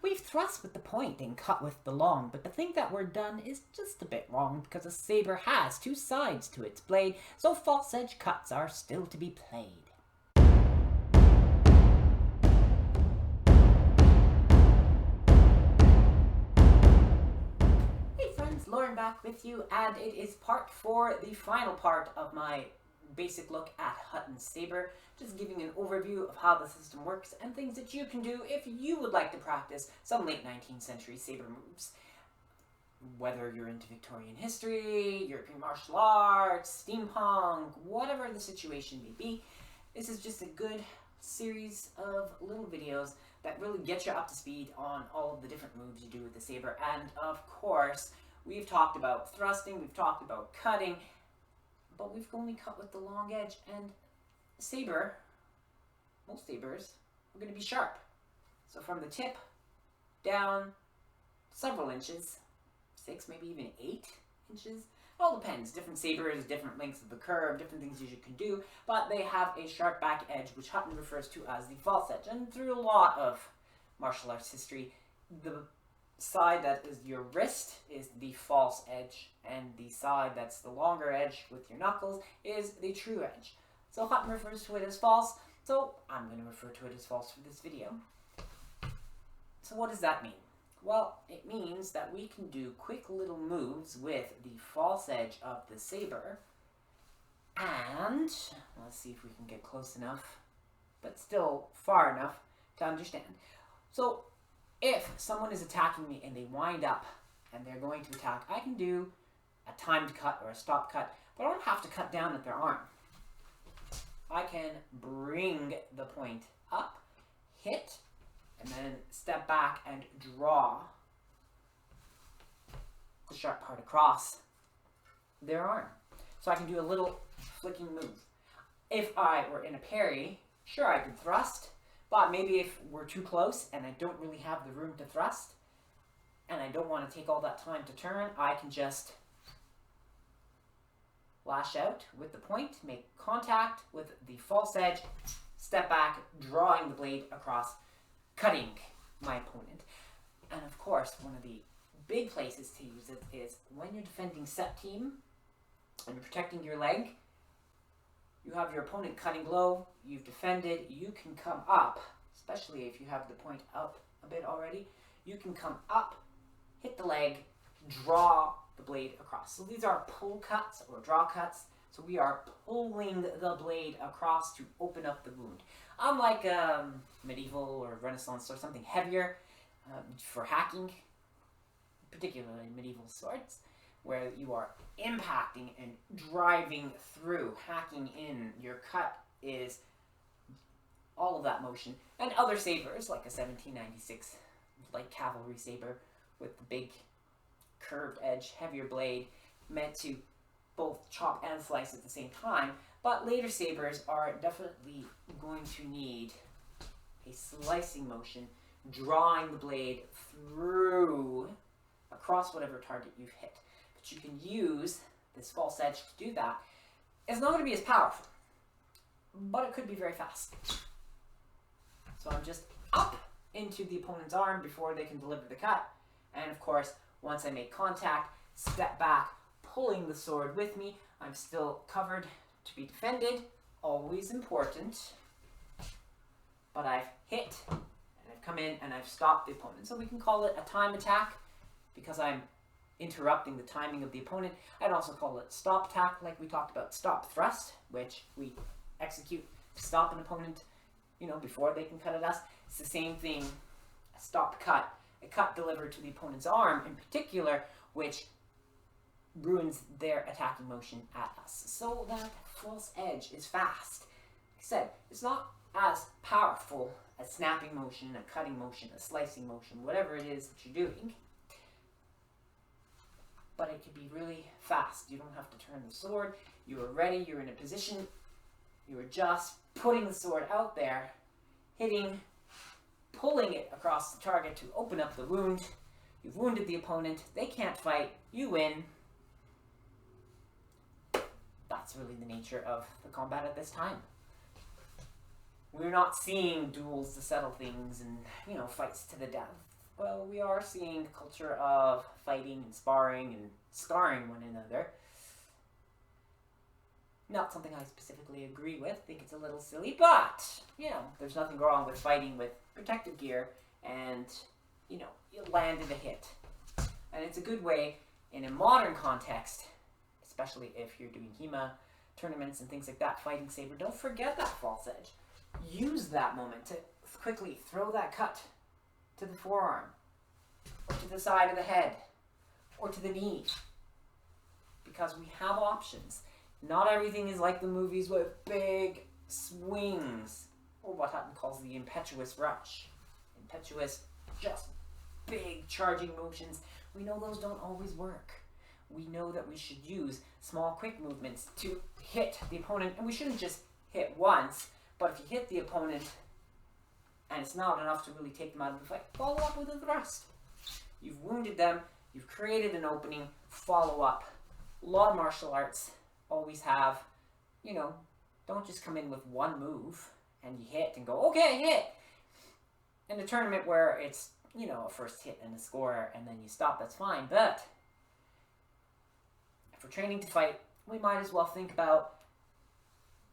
We've thrust with the point and cut with the long, but to think that we're done is just a bit wrong, because a sabre has two sides to its blade, so false edge cuts are still to be played. Hey friends, Lauren back with you, and it is part 4, the final part of my basic look at Hutton's Sabre, just giving an overview of how the system works and things that you can do if you would like to practice some late 19th century Sabre moves. Whether you're into Victorian history, European martial arts, steampunk, whatever the situation may be, this is just a good series of little videos that really get you up to speed on all of the different moves you do with the Sabre. And of course, we've talked about thrusting, we've talked about cutting, but we've only cut with the long edge, and sabre, most sabres, are going to be sharp. So from the tip down several inches, 6, maybe even 8 inches, it all depends. Different sabres, different lengths of the curve, different things you can do, but they have a sharp back edge, which Hutton refers to as the false edge. And through a lot of martial arts history, the side that is your wrist is the false edge, and the side that's the longer edge with your knuckles is the true edge. So Hutton refers to it as false, so I'm going to refer to it as false for this video. So what does that mean? Well, it means that we can do quick little moves with the false edge of the sabre, and let's see if we can get close enough, but still far enough to understand. So if someone is attacking me and they wind up and they're going to attack, I can do a timed cut or a stop cut, but I don't have to cut down at their arm. I can bring the point up, hit, and then step back and draw the sharp part across their arm. So I can do a little flicking move. If I were in a parry, sure, I could thrust, but maybe if we're too close and I don't really have the room to thrust, and I don't want to take all that time to turn, I can just lash out with the point, make contact with the false edge, step back, drawing the blade across, cutting my opponent. And of course, one of the big places to use it is when you're defending set team and you're protecting your leg. You have your opponent cutting low, you've defended, you can come up, especially if you have the point up a bit already, you can come up, hit the leg, draw the blade across. So these are pull cuts or draw cuts, so we are pulling the blade across to open up the wound. Unlike medieval or Renaissance or something heavier for hacking, particularly medieval swords, where you are impacting and driving through, hacking in. Your cut is all of that motion. And other sabres, like a 1796 light cavalry sabre with the big curved edge, heavier blade, meant to both chop and slice at the same time. But later sabres are definitely going to need a slicing motion, drawing the blade through across whatever target you've hit. But you can use this false edge to do that. It's not going to be as powerful, but it could be very fast. So I'm just up into the opponent's arm before they can deliver the cut. And of course, once I make contact, step back, pulling the sword with me. I'm still covered to be defended, always important. But I've hit, and I've come in, and I've stopped the opponent. So we can call it a time attack, because I'm interrupting the timing of the opponent. I'd also call it stop attack, like we talked about stop thrust, which we execute to stop an opponent, before they can cut at us. It's the same thing, a stop cut, a cut delivered to the opponent's arm in particular, which ruins their attacking motion at us. So that false edge is fast. Like I said, it's not as powerful as snapping motion, a cutting motion, a slicing motion, whatever it is that you're doing. But it can be really fast. You don't have to turn the sword. You are ready. You're in a position. You are just putting the sword out there, hitting, pulling it across the target to open up the wound. You've wounded the opponent. They can't fight. You win. That's really the nature of the combat at this time. We're not seeing duels to settle things and, fights to the death. well, we are seeing a culture of fighting and sparring and scarring one another. Not something I specifically agree with. I think it's a little silly, but, there's nothing wrong with fighting with protective gear and, you landed a hit. And it's a good way in a modern context, especially if you're doing HEMA tournaments and things like that, fighting Sabre. Don't forget that false edge. Use that moment to quickly throw that cut to the forearm, or to the side of the head, or to the knee. Because we have options. Not everything is like the movies with big swings, or what Hutton calls the impetuous rush. Impetuous, just big charging motions. We know those don't always work. We know that we should use small, quick movements to hit the opponent, and we shouldn't just hit once, but if you hit the opponent and it's not enough to really take them out of the fight, follow up with a thrust. You've wounded them, you've created an opening, follow up. A lot of martial arts always have, don't just come in with one move and you hit and go, okay, hit. In a tournament where it's, a first hit and a score and then you stop, that's fine. But if we're training to fight, we might as well think about,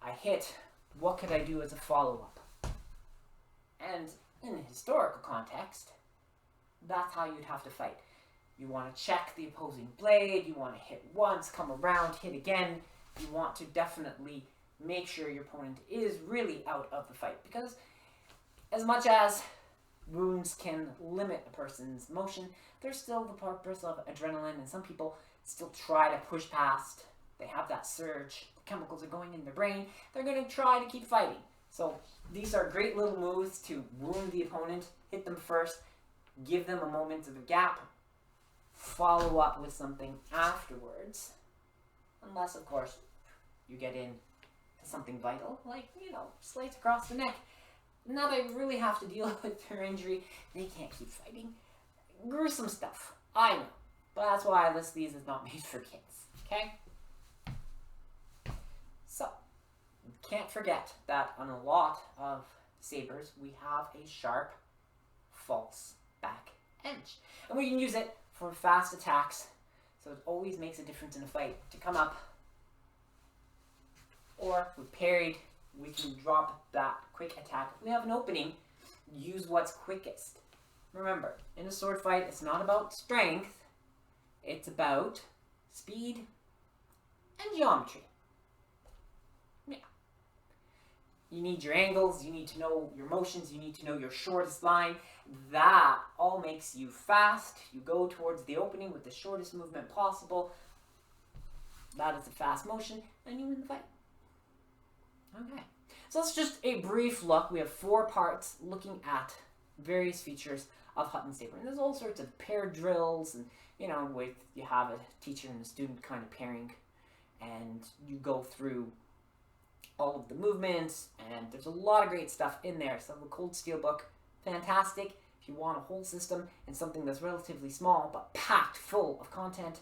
I hit, what could I do as a follow-up? And in a historical context, that's how you'd have to fight. You want to check the opposing blade, you want to hit once, come around, hit again. You want to definitely make sure your opponent is really out of the fight, because as much as wounds can limit a person's motion, there's still the purpose of adrenaline, and some people still try to push past. They have that surge, the chemicals are going in their brain, they're going to try to keep fighting. So these are great little moves to wound the opponent, hit them first, give them a moment of a gap, follow up with something afterwards. Unless, of course, you get into something vital, like, slits across the neck. Now they really have to deal with their injury. They can't keep fighting. Gruesome stuff. I know. But that's why I list these as not made for kids. Okay? So, can't forget that on a lot of sabers, we have a sharp, false back edge. And we can use it for fast attacks. So it always makes a difference in a fight to come up, or we parried, we can drop that quick attack. We have an opening, use what's quickest. Remember, in a sword fight, it's not about strength, it's about speed and geometry. Yeah. You need your angles, you need to know your motions, you need to know your shortest line. That all makes you fast. You go towards the opening with the shortest movement possible. That is a fast motion, and you win the fight. Okay. So that's just a brief look. We have 4 parts looking at various features of Hutton Sabre. And there's all sorts of pair drills, and with you have a teacher and a student kind of pairing, and you go through all of the movements, and there's a lot of great stuff in there. So the Cold Steel book, fantastic. If you want a whole system and something that's relatively small but packed full of content,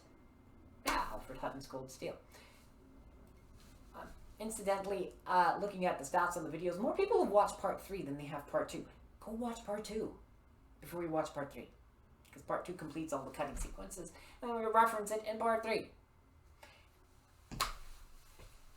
Alfred Hutton's Cold Steel. Incidentally, looking at the stats on the videos, more people have watched part 3 than they have part 2. Go watch part 2 before you watch part 3, because part 2 completes all the cutting sequences, and we'll reference it in part 3.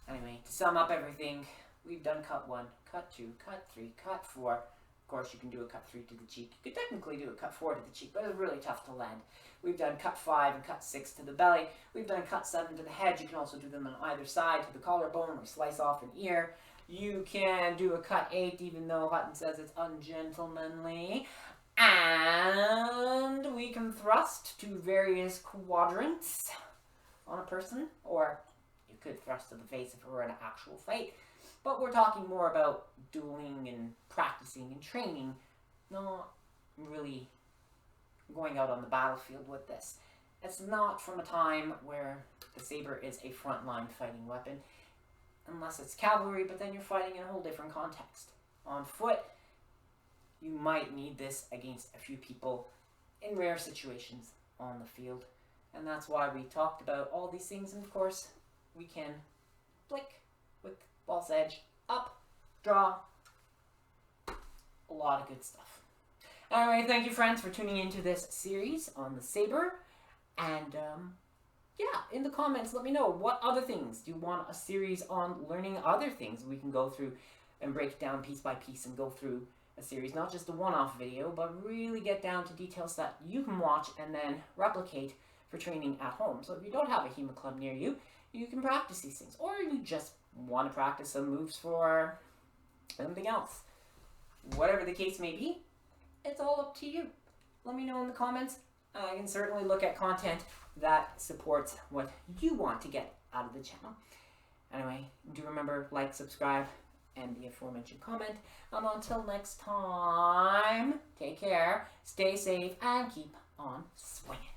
Anyway, to sum up everything, we've done cut 1, cut 2, cut 3, cut 4. Of course, you can do a cut 3 to the cheek. You could technically do a cut 4 to the cheek, but it's really tough to land. We've done cut 5 and cut 6 to the belly. We've done cut 7 to the head. You can also do them on either side to the collarbone or slice off an ear. You can do a cut 8, even though Hutton says it's ungentlemanly. And we can thrust to various quadrants on a person, or you could thrust to the face if it were an actual fight. But we're talking more about dueling and practicing and training, not really going out on the battlefield with this. It's not from a time where the saber is a frontline fighting weapon, unless it's cavalry, but then you're fighting in a whole different context. On foot, you might need this against a few people in rare situations on the field. And that's why we talked about all these things, and of course, we can flick with false edge, up, draw, a lot of good stuff. Anyway, thank you, friends, for tuning into this series on the Sabre. And yeah, in the comments, let me know what other things do you want a series on learning other things we can go through and break it down piece by piece and go through a series, not just a one-off video, but really get down to details that you can watch and then replicate for training at home. So if you don't have a HEMA club near you, you can practice these things, or you just want to practice some moves for something else. Whatever the case may be, it's all up to you. Let me know in the comments. I can certainly look at content that supports what you want to get out of the channel. Anyway, do remember, like, subscribe, and the aforementioned comment. And until next time, take care, stay safe, and keep on swinging.